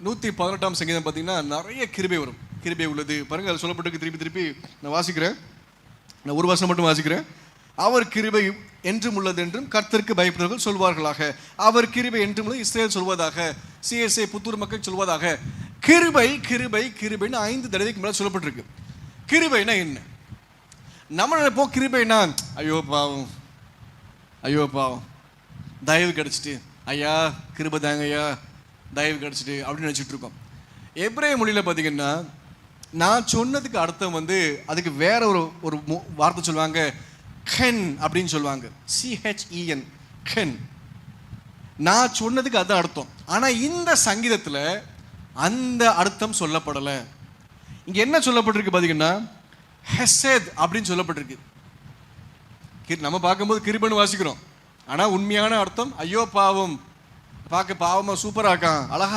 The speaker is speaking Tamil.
118ஆம் சங்கீதம் பார்த்தீங்கன்னா நிறைய கிருபை வரும். கிருபை உள்ளது பாருங்க, அது சொல்லப்பட்டிருக்கு. திருப்பி திருப்பி நான் வாசிக்கிறேன். நான் ஒரு வசனம் மட்டும் வாசிக்கிறேன். அவர் கிருபை என்றும் உள்ளது என்றும் கர்த்தருக்கு பயப்படுவர்கள் சொல்வார்களாக. அவர் கிருபை என்றும் உள்ளது இஸ்ரேல் சொல்வதாக. சிஎஸ்ஏ புத்தூர் மக்கள் சொல்வதாக. கிருபை கிருபை கிருபைன்னு 5 தடவைக்கு மேலே சொல்லப்பட்டிருக்கு. கிருபைனா என்ன? நம்ம நினைப்போம் கிருபைனா ஐயோ பாவம், ஐயோ பாவம், தயவு கிடச்சிட்டு, ஐயா கிருபை தாங்க ஐயா, தயவு கிடச்சிட்டு அப்படின்னு நினச்சிட்டு இருக்கோம். எபிரேய மொழியில் பார்த்தீங்கன்னா நான் சொன்னதுக்கு அர்த்தம் அதுக்கு வேற ஒரு வார்த்தை சொல்லுவாங்க, கென் அப்படின்னு சொல்லுவாங்க. CHEN, Ken. நான் சொன்னதுக்கு அதுதான் அர்த்தம். ஆனால் இந்த சங்கீதத்தில் அந்த அர்த்தம் சொல்லப்படலை. இங்கே என்ன சொல்லப்பட்டிருக்கு பார்த்தீங்கன்னா ஹெசேத் அப்படின்னு சொல்லப்பட்டிருக்கு. நம்ம பார்க்கும்போது கிருபைன்னு வாசிக்கிறோம், ஆனால் உண்மையான அர்த்தம் ஐயோ பாவம், பார்க்க பாவமாக சூப்பராக இருக்கான், அழகா